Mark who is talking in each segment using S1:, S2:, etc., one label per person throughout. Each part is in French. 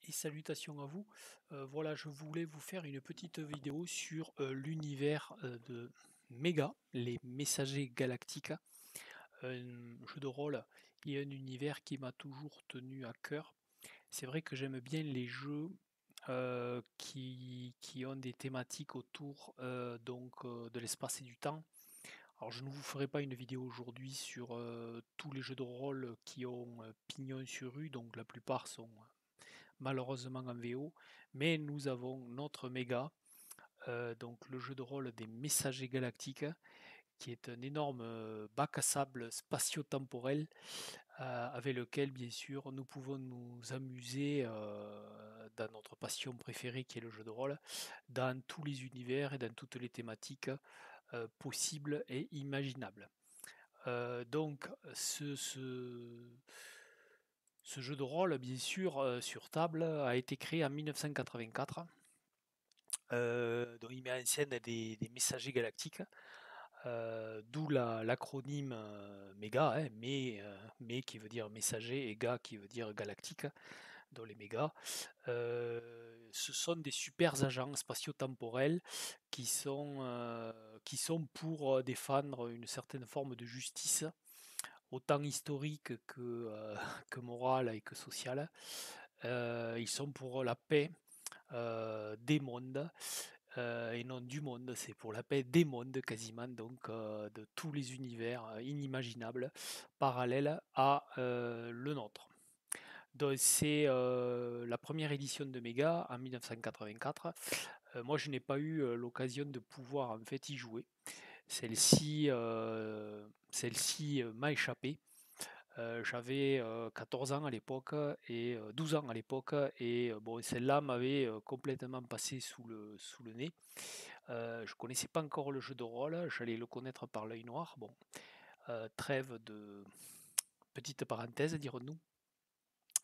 S1: Et salutations à vous. Voilà, je voulais vous faire une petite vidéo sur l'univers de Mega, les messagers galactiques, un jeu de rôle et un univers qui m'a toujours tenu à cœur. C'est vrai que j'aime bien les jeux qui ont des thématiques autour de l'espace et du temps. Alors je ne vous ferai pas une vidéo aujourd'hui sur tous les jeux de rôle qui ont pignon sur rue, donc la plupart sont malheureusement en VO, mais nous avons notre méga, donc le jeu de rôle des messagers galactiques, qui est un énorme bac à sable spatio-temporel avec lequel bien sûr nous pouvons nous amuser dans notre passion préférée qui est le jeu de rôle, dans tous les univers et dans toutes les thématiques possibles et imaginables. Donc ce jeu de rôle, bien sûr, sur table, a été créé en 1984. Donc il met en scène des messagers galactiques, d'où l'acronyme MEGA, hein, mais qui veut dire messager et GA qui veut dire galactique, dans les mégas. Ce sont des super agents spatio-temporels qui sont pour défendre une certaine forme de justice, autant historique que morale et que sociale. Ils sont pour la paix des mondes et non du monde, c'est pour la paix des mondes quasiment, donc de tous les univers inimaginables parallèles à le nôtre. Donc c'est la première édition de Mega en 1984. Moi je n'ai pas eu l'occasion de pouvoir en fait y jouer. Celle-ci m'a échappé. J'avais 14 ans à l'époque et 12 ans à l'époque et bon, celle-là m'avait complètement passé sous le nez. Je connaissais pas encore le jeu de rôle, j'allais le connaître par l'œil noir. Bon, trêve de petite parenthèse, dirons-nous.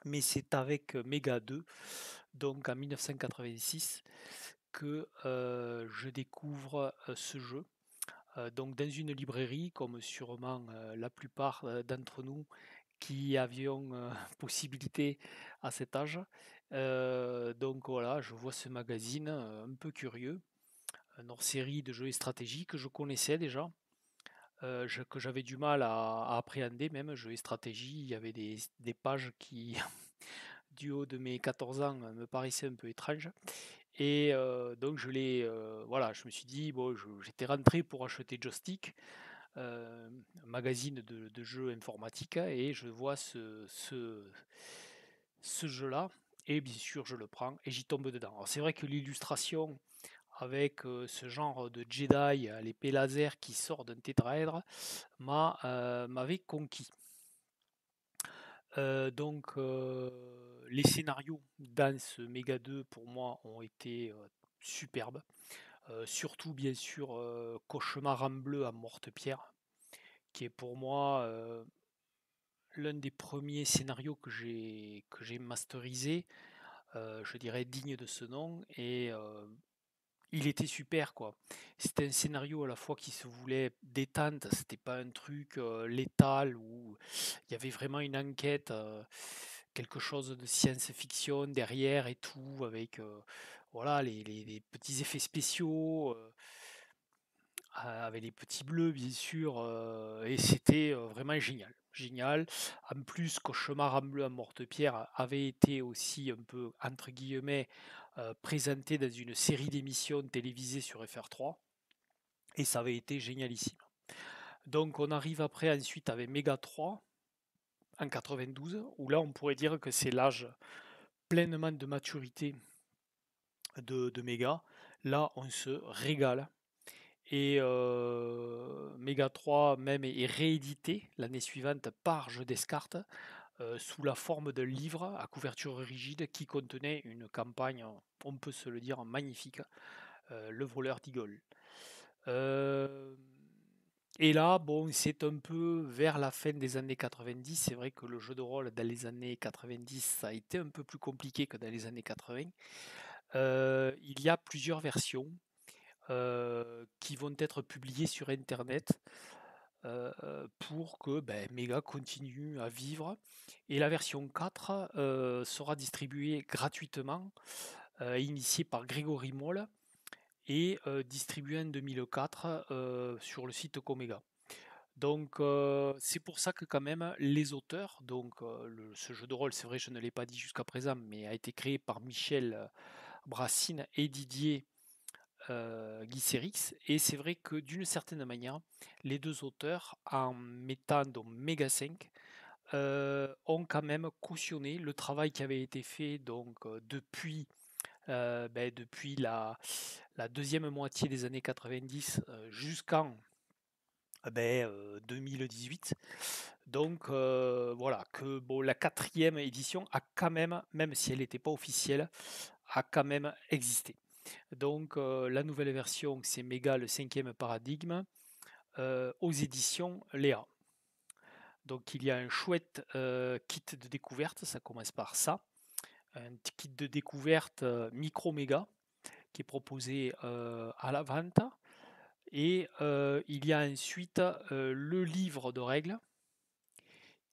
S1: Mais c'est avec Mega 2, donc en 1986, que je découvre ce jeu. Donc dans une librairie, comme sûrement la plupart d'entre nous qui avions possibilité à cet âge. Donc voilà, je vois ce magazine un peu curieux, un hors-série de jeux et stratégies que je connaissais déjà, que j'avais du mal à appréhender même, jeux et stratégies. Il y avait des pages qui, du haut de mes 14 ans, me paraissaient un peu étranges. Et donc voilà, je me suis dit, bon, j'étais rentré pour acheter Joystick, un magazine de jeux informatiques, et je vois ce jeu-là, et bien sûr je le prends et j'y tombe dedans. Alors c'est vrai que l'illustration avec ce genre de Jedi à l'épée laser qui sort d'un tétraèdre m'avait conquis. Les scénarios dans ce Mega 2 pour moi ont été superbes. Surtout bien sûr Cauchemar en bleu à Morte-Pierre, qui est pour moi l'un des premiers scénarios que j'ai masterisé, je dirais digne de ce nom, et il était super quoi. C'était un scénario à la fois qui se voulait détente, c'était pas un truc létal où il y avait vraiment une enquête, quelque chose de science-fiction derrière et tout, avec voilà les petits effets spéciaux, avec les petits bleus bien sûr, et c'était vraiment génial. Génial. En plus, Cauchemar en bleu à Morte-Pierre avait été aussi un peu, entre guillemets, présenté dans une série d'émissions télévisées sur FR3, et ça avait été génialissime. Donc on arrive après ensuite avec Méga 3 en 92, où là on pourrait dire que c'est l'âge pleinement de maturité de Méga. Là on se régale. Et Mega 3 même est réédité l'année suivante par Jeux Descartes sous la forme d'un livre à couverture rigide qui contenait une campagne, on peut se le dire, magnifique, Le voleur d'Igol. Euh, et là, bon, c'est un peu vers la fin des années 90. C'est vrai que le jeu de rôle dans les années 90, ça a été un peu plus compliqué que dans les années 80. Il y a plusieurs versions qui vont être publiées sur Internet. pour que Mega continue à vivre. Et la version 4 sera distribuée gratuitement, initiée par Grégory Moll et distribuée en 2004 sur le site Comega. Donc c'est pour ça que quand même les auteurs, donc ce jeu de rôle, c'est vrai, je ne l'ai pas dit jusqu'à présent, mais a été créé par Michel Brassine et Didier Guisserix, et c'est vrai que d'une certaine manière, les deux auteurs, en mettant donc Mega 5, ont quand même cautionné le travail qui avait été fait donc depuis la deuxième moitié des années 90 jusqu'en 2018. Donc voilà, que bon, la quatrième édition a quand même si elle n'était pas officielle, a quand même existé. Donc la nouvelle version, c'est Mega le cinquième paradigme aux éditions Léa. Donc il y a un chouette kit de découverte, ça commence par ça. Un kit de découverte micro méga qui est proposé à la vente. Et il y a ensuite le livre de règles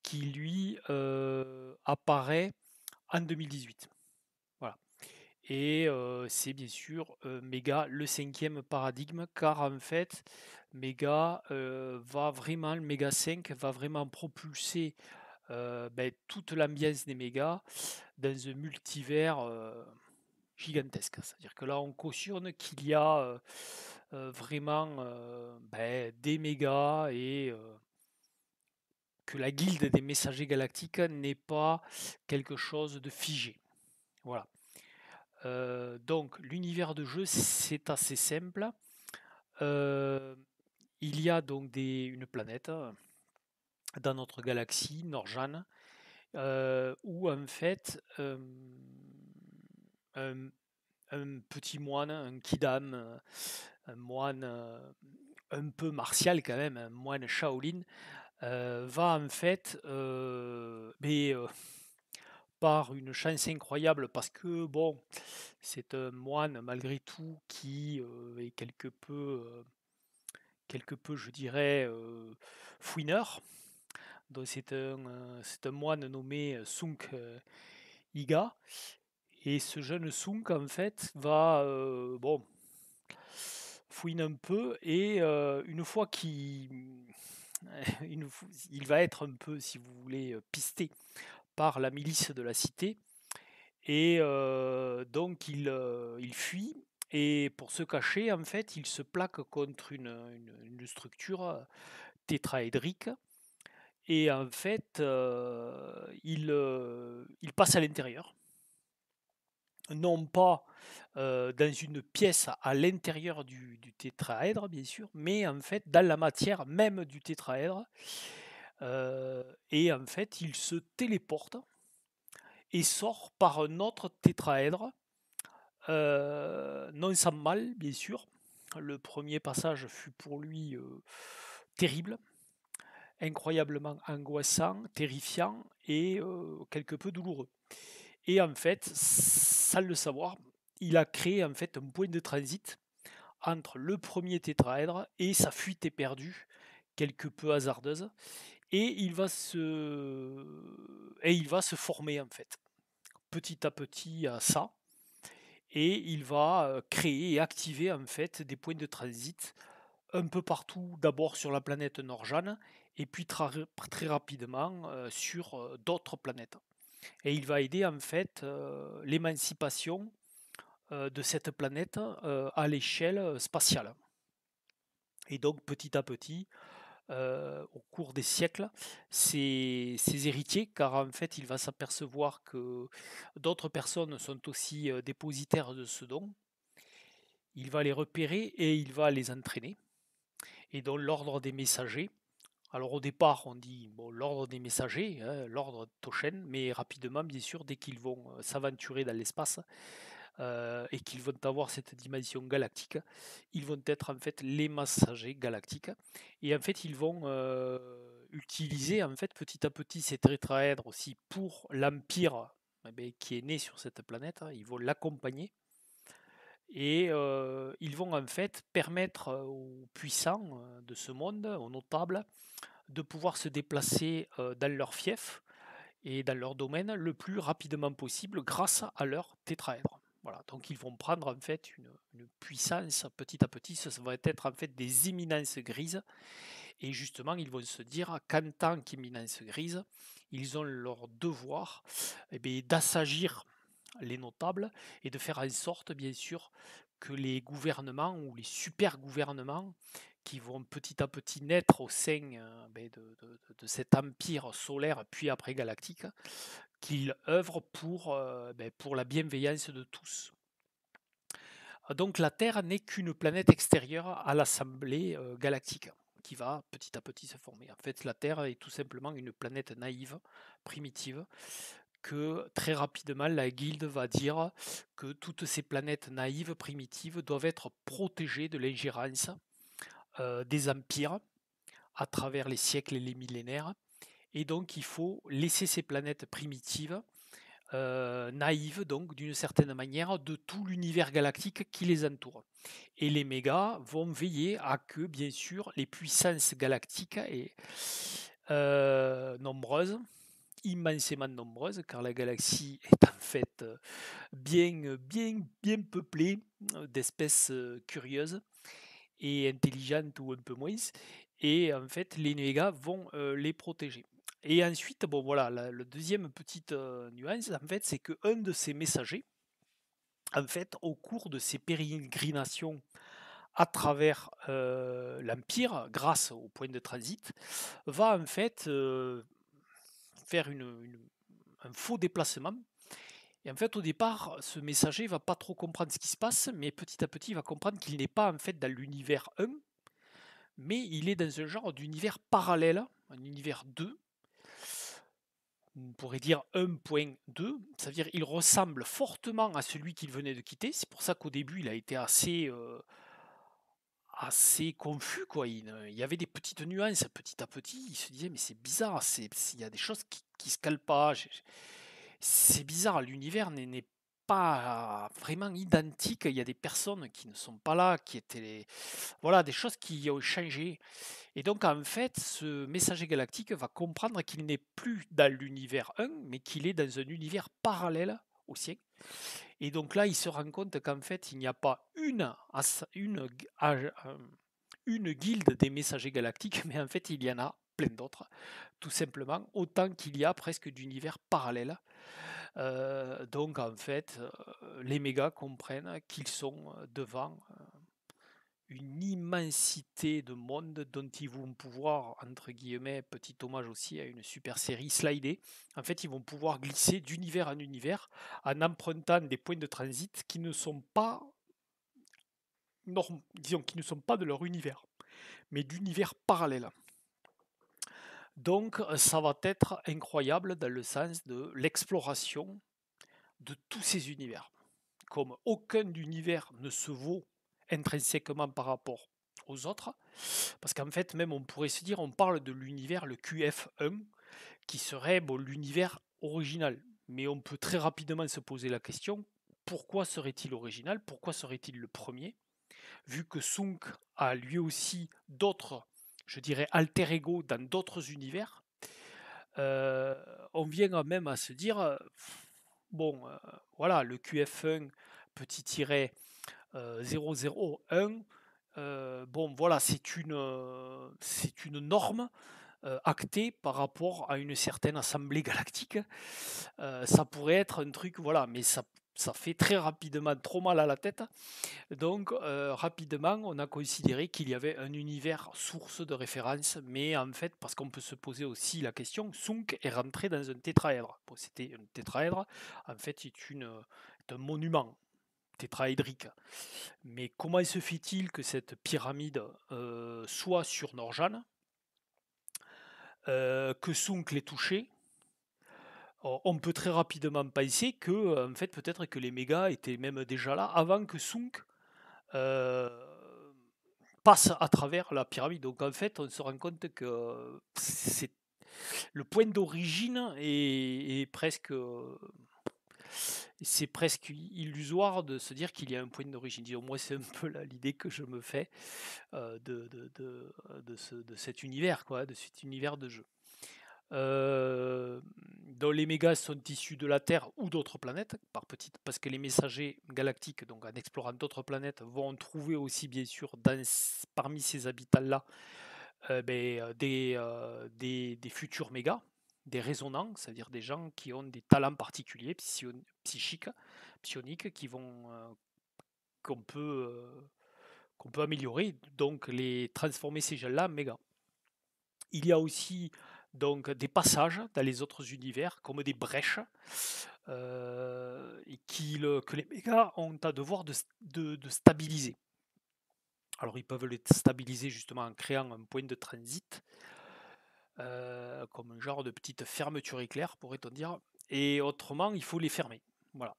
S1: qui lui apparaît en 2018. Voilà. Et c'est bien sûr Mega le cinquième paradigme, car en fait Mega va vraiment, le Mega 5 va vraiment propulser toute l'ambiance des mégas dans un multivers gigantesque. C'est-à-dire que là, on cautionne qu'il y a vraiment des mégas et que la guilde des messagers galactiques n'est pas quelque chose de figé. Voilà. Donc, l'univers de jeu, c'est assez simple. Il y a donc une planète dans notre galaxie, Norjan, où en fait un, un petit moine, un kidam, un moine un peu martial quand même, un moine Shaolin, va en fait, par une chance incroyable, parce que bon, c'est un moine malgré tout qui est quelque peu, je dirais, fouineur. Donc c'est un moine nommé Sunk Iga. Et ce jeune Sunk, en fait, va fouiner un peu, et une fois il va être un peu, si vous voulez, pisté par la milice de la cité, et donc il fuit, et pour se cacher, en fait, il se plaque contre une structure tétraédrique, et en fait, il passe à l'intérieur, non pas dans une pièce à l'intérieur du tétraèdre, bien sûr, mais en fait dans la matière même du tétraèdre. Et en fait, il se téléporte et sort par un autre tétraèdre, non sans mal, bien sûr. Le premier passage fut pour lui terrible, incroyablement angoissant, terrifiant et quelque peu douloureux. Et en fait, sans le savoir, il a créé en fait un point de transit entre le premier tétraèdre et sa fuite éperdue, quelque peu hasardeuse, et il va se former en fait petit à petit à ça, et il va créer et activer en fait des points de transit un peu partout, d'abord sur la planète Norjan, et puis très rapidement sur d'autres planètes. Et il va aider en fait l'émancipation de cette planète à l'échelle spatiale. Et donc petit à petit, au cours des siècles, ses héritiers, car en fait il va s'apercevoir que d'autres personnes sont aussi dépositaires de ce don, il va les repérer et il va les entraîner. Et donc l'ordre des messagers, alors au départ on dit bon, l'ordre des messagers, hein, l'ordre Toshen, mais rapidement bien sûr, dès qu'ils vont s'aventurer dans l'espace, et qu'ils vont avoir cette dimension galactique, ils vont être en fait les messagers galactiques. Et en fait, ils vont utiliser en fait petit à petit ces tétraèdres aussi pour l'Empire qui est né sur cette planète. Ils vont l'accompagner. Et ils vont en fait permettre aux puissants de ce monde, aux notables, de pouvoir se déplacer dans leur fief et dans leur domaine le plus rapidement possible grâce à leur tétraèdre. Voilà, donc ils vont prendre en fait une puissance petit à petit, ça va être en fait des éminences grises, et justement ils vont se dire qu'en tant qu'éminence grise, ils ont leur devoir d'assagir les notables et de faire en sorte, bien sûr, que les gouvernements ou les super gouvernements qui vont petit à petit naître au sein de cet empire solaire puis après galactique, qu'ils œuvrent pour la bienveillance de tous. Donc la Terre n'est qu'une planète extérieure à l'assemblée galactique qui va petit à petit se former. En fait, la Terre est tout simplement une planète naïve, primitive, que très rapidement la guilde va dire que toutes ces planètes naïves, primitives, doivent être protégées de l'ingérence des empires à travers les siècles et les millénaires. Et donc il faut laisser ces planètes primitives, naïves donc d'une certaine manière, de tout l'univers galactique qui les entoure. Et les mégas vont veiller à que, bien sûr, les puissances galactiques et nombreuses, immensément nombreuses, car la galaxie est en fait bien peuplée d'espèces curieuses et intelligentes ou un peu moins. Et en fait, les mégas vont les protéger. Et ensuite, bon voilà, la deuxième petite nuance, en fait, c'est qu'un de ces messagers, en fait, au cours de ces pérégrinations à travers l'Empire, grâce au point de transit, va en fait faire un faux déplacement. Et en fait, au départ, ce messager va pas trop comprendre ce qui se passe, mais petit à petit, il va comprendre qu'il n'est pas en fait dans l'univers 1, mais il est dans un genre d'univers parallèle, un univers 2. On pourrait dire 1.2, c'est-à-dire il ressemble fortement à celui qu'il venait de quitter. C'est pour ça qu'au début, il a été assez confus, quoi. Il y avait des petites nuances petit à petit. Il se disait, mais c'est bizarre, il y a des choses qui se calent pas. C'est bizarre, l'univers n'est pas vraiment identique. Il y a des personnes qui ne sont pas là, qui étaient voilà, des choses qui ont changé. Et donc, en fait, ce messager galactique va comprendre qu'il n'est plus dans l'univers 1, mais qu'il est dans un univers parallèle au sien. Et donc là, il se rend compte qu'en fait, il n'y a pas une guilde des messagers galactiques, mais en fait, il y en a plein d'autres, tout simplement, autant qu'il y a presque d'univers parallèles. Donc, en fait, les mégas comprennent qu'ils sont devant une immensité de mondes dont ils vont pouvoir, entre guillemets, petit hommage aussi à une super série, slider. En fait, ils vont pouvoir glisser d'univers en univers en empruntant des points de transit qui ne sont pas disons, qui ne sont pas de leur univers, mais d'univers parallèles. Donc, ça va être incroyable dans le sens de l'exploration de tous ces univers. Comme aucun univers ne se vaut intrinsèquement par rapport aux autres, parce qu'en fait, même on pourrait se dire, on parle de l'univers, le QF1, qui serait bon, l'univers original. Mais on peut très rapidement se poser la question, pourquoi serait-il original? Pourquoi serait-il le premier? Vu que Sunk a lui aussi d'autres, je dirais, alter ego dans d'autres univers, on vient même à se dire, bon, voilà, le QF1 petit tiret 001, bon, voilà, c'est une norme actée par rapport à une certaine assemblée galactique. Ça pourrait être un truc, voilà, mais ça fait très rapidement trop mal à la tête. Donc, rapidement, on a considéré qu'il y avait un univers source de référence, mais en fait, parce qu'on peut se poser aussi la question, Sunk est rentré dans un tétraèdre. Bon, c'était un tétraèdre, en fait, est un monument tétraédrique. Mais comment se fait-il que cette pyramide soit sur Norjan, que Sunk l'ait touché? On peut très rapidement penser que, en fait, peut-être que les mégas étaient même déjà là avant que Sunk euh, passe à travers la pyramide. Donc en fait, on se rend compte que c'est le point d'origine est presque c'est presque illusoire de se dire qu'il y a un point d'origine. Disons, moi, c'est un peu l'idée que je me fais de cet univers, quoi, de cet univers de jeu. Dont les mégas sont issus de la Terre ou d'autres planètes, par petites, parce que les messagers galactiques, donc en explorant d'autres planètes, vont trouver aussi, bien sûr, parmi ces habitants-là, des futurs mégas, des résonants, c'est-à-dire des gens qui ont des talents particuliers, psychiques, psioniques, qu'on peut, euh, qu'on peut améliorer, donc les transformer ces gens-là en mégas. Il y a aussi donc des passages dans les autres univers, comme des brèches, et que les mégas ont à devoir de stabiliser. Alors ils peuvent les stabiliser justement en créant un point de transit, comme un genre de petite fermeture éclair, pourrait-on dire. Et autrement, il faut les fermer. Voilà.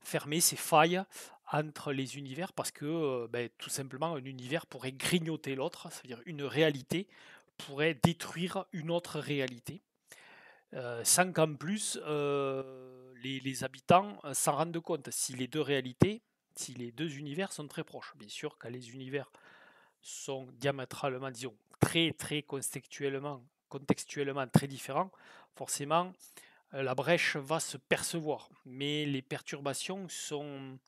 S1: Fermer ces failles entre les univers parce que tout simplement un univers pourrait grignoter l'autre, c'est-à-dire une réalité pourrait détruire une autre réalité, sans qu'en plus les habitants s'en rendent compte. Si les deux réalités, si les deux univers sont très proches, bien sûr, quand les univers sont diamétralement, disons, très très contextuellement très différents, forcément la brèche va se percevoir. Mais les perturbations sont,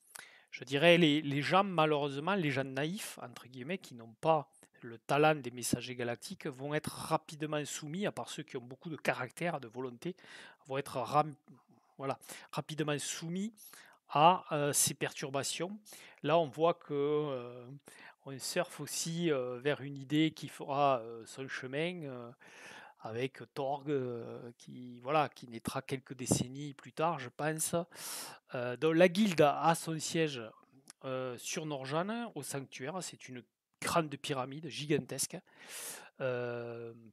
S1: je dirais, les gens, malheureusement, les gens naïfs, entre guillemets, qui n'ont pas le talent des messagers galactiques, vont être rapidement soumis, à part ceux qui ont beaucoup de caractère, de volonté, vont être voilà, rapidement soumis à ces perturbations. Là, on voit que on surfe aussi vers une idée qui fera son chemin avec Torg qui naîtra quelques décennies plus tard, je pense. Donc, la guilde a son siège sur Norjan, au sanctuaire. C'est une grande pyramide gigantesque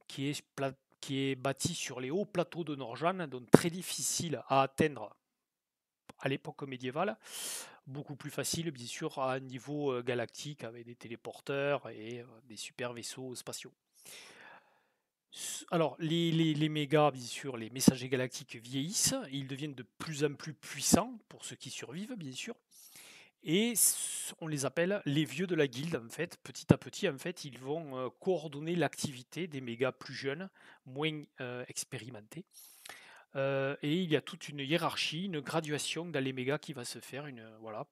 S1: qui est bâtie sur les hauts plateaux de Norjan, donc très difficile à atteindre à l'époque médiévale, beaucoup plus facile bien sûr à un niveau galactique avec des téléporteurs et des super vaisseaux spatiaux. Alors, les mégas, bien sûr, les messagers galactiques vieillissent, ils deviennent de plus en plus puissants pour ceux qui survivent, bien sûr, et on les appelle les vieux de la guilde, en fait. Petit à petit, en fait, ils vont coordonner l'activité des mégas plus jeunes, moins expérimentés. Et il y a toute une hiérarchie, une graduation dans les mégas qui va se faire, voilà,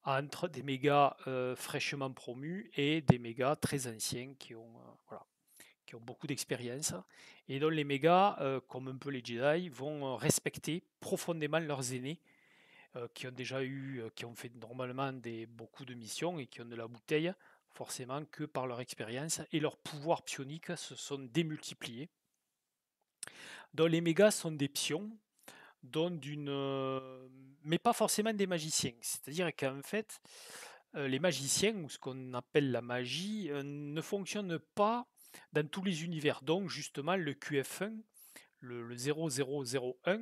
S1: entre des mégas fraîchement promus et des mégas très anciens voilà, qui ont beaucoup d'expérience, et dont les mégas, comme un peu les Jedi, vont respecter profondément leurs aînés, qui ont fait normalement beaucoup de missions et qui ont de la bouteille, forcément que par leur expérience et leur pouvoir psionique se sont démultipliés. Donc les mégas sont des pions, mais pas forcément des magiciens. C'est-à-dire qu'en fait, les magiciens, ou ce qu'on appelle la magie, ne fonctionnent pas dans tous les univers. Donc justement, le QF1, le 0001,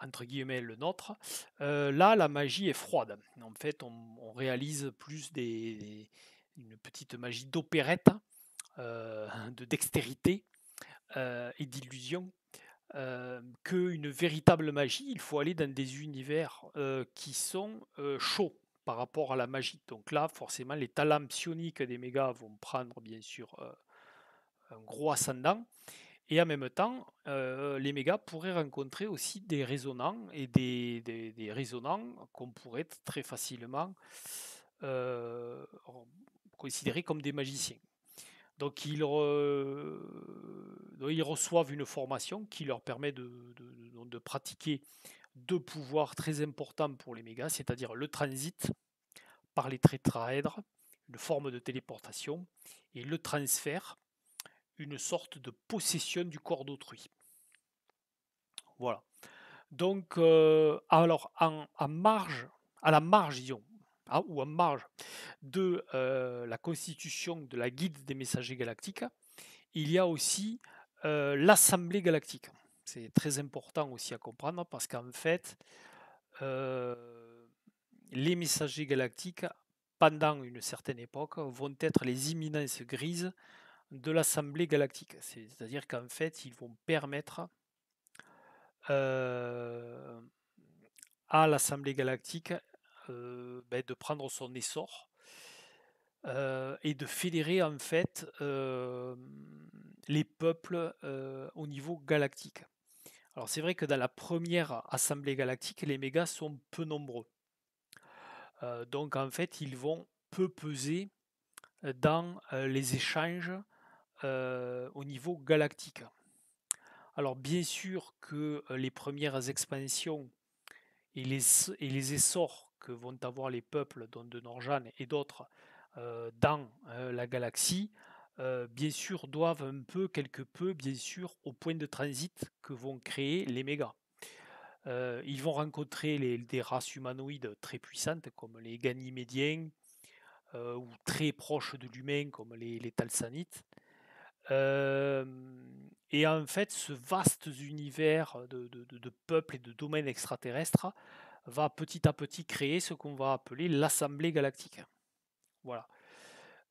S1: entre guillemets le nôtre, là, la magie est froide. En fait, on réalise plus une petite magie d'opérette, de dextérité et d'illusion, qu'une véritable magie. Il faut aller dans des univers qui sont chauds par rapport à la magie. Donc là, forcément, les talents psioniques des mégas vont prendre bien sûr un gros ascendant. Et en même temps, les mégas pourraient rencontrer aussi des résonants et des résonants qu'on pourrait très facilement euh, considérer comme des magiciens. Donc ils reçoivent une formation qui leur permet de pratiquer deux pouvoirs très importants pour les mégas, c'est-à-dire le transit par les tétraèdres, une forme de téléportation, et le transfert, une sorte de possession du corps d'autrui. Voilà. Donc, alors, à la marge, disons, ou en marge de la constitution de la guilde des messagers galactiques, il y a aussi l'Assemblée galactique. C'est très important aussi à comprendre parce qu'en fait, euh, les messagers galactiques, pendant une certaine époque, vont être les imminences grises de l'Assemblée galactique. C'est-à-dire qu'en fait, ils vont permettre euh, à l'Assemblée galactique de prendre son essor et de fédérer en fait les peuples au niveau galactique. Alors c'est vrai que dans la première Assemblée galactique, les mégas sont peu nombreux. Donc en fait, ils vont peu peser dans les échanges au niveau galactique. Alors bien sûr que les premières expansions et les essors que vont avoir les peuples, dont de Norjan et d'autres, dans la galaxie, bien sûr, doivent quelque peu, bien sûr, au point de transit que vont créer les mégas. Ils vont rencontrer des races humanoïdes très puissantes, comme les Ganymédiens, ou très proches de l'humain, comme les Talsanites. Et en fait, ce vaste univers de peuples et de domaines extraterrestres va petit à petit créer ce qu'on va appeler l'Assemblée galactique. Voilà.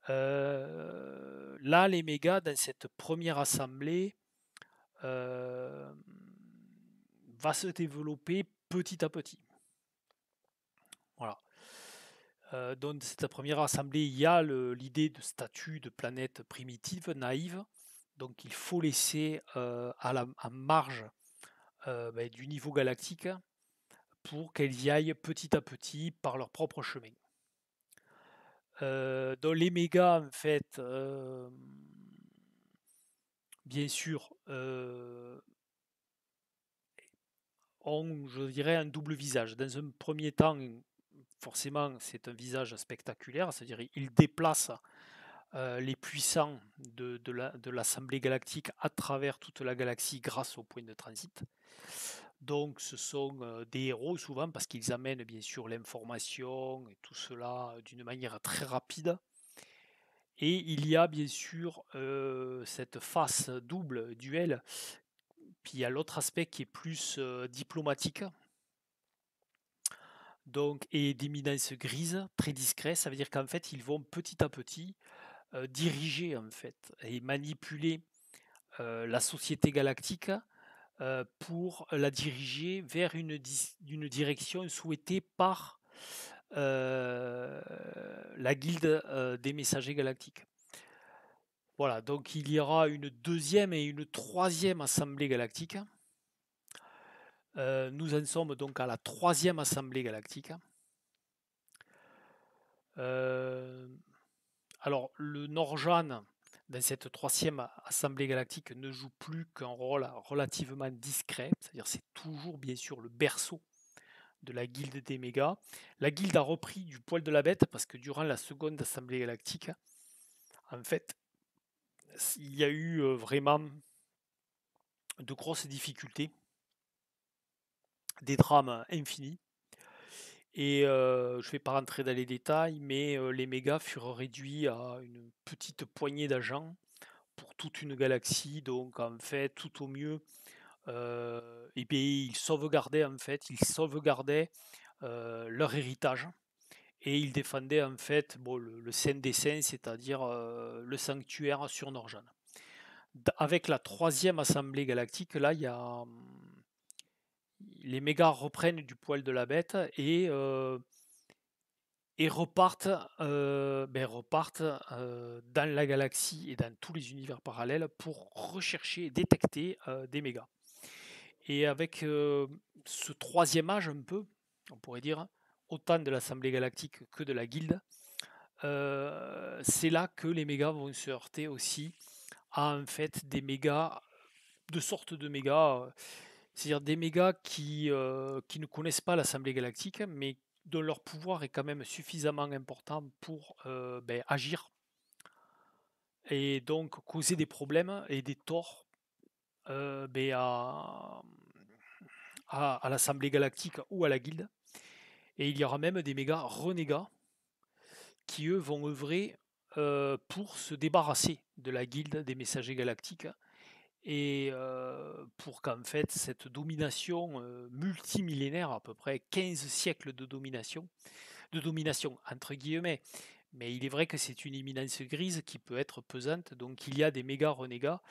S1: Là, les mégas, dans cette première assemblée, va se développer petit à petit. Voilà. Dans cette première assemblée, il y a l'idée de statut de planète primitive, naïve. Donc il faut laisser en marge du niveau galactique pour qu'elles y aillent petit à petit par leur propre chemin. Dans les mégas, en fait, bien sûr, ont, je dirais, un double visage. Dans un premier temps, forcément, c'est un visage spectaculaire, c'est-à-dire il déplace les puissants de l'Assemblée galactique à travers toute la galaxie grâce au point de transit. Donc ce sont des héros souvent parce qu'ils amènent bien sûr l'information et tout cela d'une manière très rapide. Et il y a bien sûr cette face double duel. Puis il y a l'autre aspect qui est plus diplomatique. Donc, et d'éminence grise, très discret, ça veut dire qu'en fait ils vont petit à petit diriger en fait et manipuler la société galactique pour la diriger vers une direction souhaitée par la guilde des messagers galactiques. Voilà, donc il y aura une deuxième et une troisième assemblée galactique. Nous en sommes donc à la troisième assemblée galactique. Alors le Norjan, dans cette troisième assemblée galactique, ne joue plus qu'un rôle relativement discret, c'est-à-dire c'est toujours bien sûr le berceau de la guilde des mégas. La guilde a repris du poil de la bête parce que durant la seconde assemblée galactique, en fait, il y a eu vraiment de grosses difficultés, des drames infinis. Et je ne vais pas rentrer dans les détails, mais les mégas furent réduits à une petite poignée d'agents pour toute une galaxie. Donc en fait, tout au mieux, et puis ils sauvegardaient leur héritage. Et ils défendaient en fait le Saint des Saints, c'est-à-dire le sanctuaire sur Norjan. Avec la troisième assemblée galactique, là, les mégas reprennent du poil de la bête et repartent dans la galaxie et dans tous les univers parallèles pour rechercher et détecter des mégas. Et avec ce troisième âge un peu, on pourrait dire, autant de l'Assemblée galactique que de la guilde, c'est là que les mégas vont se heurter aussi à en fait des mégas, de sortes de mégas, c'est-à-dire des mégas qui ne connaissent pas l'Assemblée galactique, mais dont leur pouvoir est quand même suffisamment important pour agir et donc causer des problèmes et des torts à l'Assemblée galactique ou à la guilde. Et il y aura même des mégas renégats qui, eux, vont œuvrer pour se débarrasser de la guilde des messagers galactiques et pour qu'en fait cette domination multimillénaire, à peu près 15 siècles de domination entre guillemets, mais il est vrai que c'est une éminence grise qui peut être pesante, donc il y a des méga renégats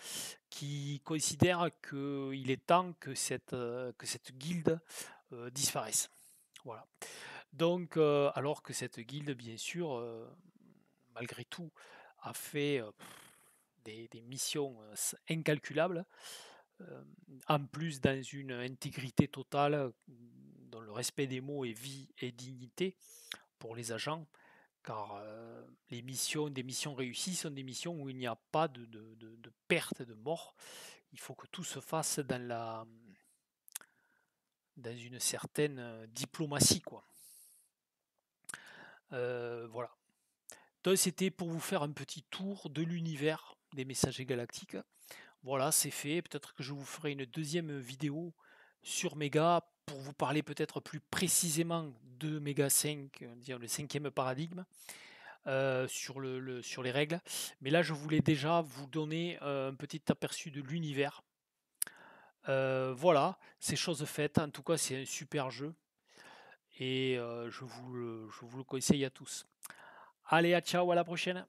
S1: qui considèrent qu'il est temps que cette guilde disparaisse. Voilà. Donc, alors que cette guilde, bien sûr, malgré tout, a fait des missions incalculables, en plus dans une intégrité totale, dans le respect des mots et vie et dignité pour les agents, car des missions réussies sont des missions où il n'y a pas de perte, de mort. Il faut que tout se fasse dans une certaine diplomatie, quoi. Voilà. Donc c'était pour vous faire un petit tour de l'univers des messagers galactiques. Voilà, c'est fait. Peut-être que je vous ferai une deuxième vidéo sur Méga pour vous parler peut-être plus précisément de Méga 5, dire le cinquième paradigme, sur les règles. Mais là, je voulais déjà vous donner un petit aperçu de l'univers. Voilà, c'est chose faite. En tout cas, c'est un super jeu et je vous le conseille à tous. Allez, à ciao, à la prochaine.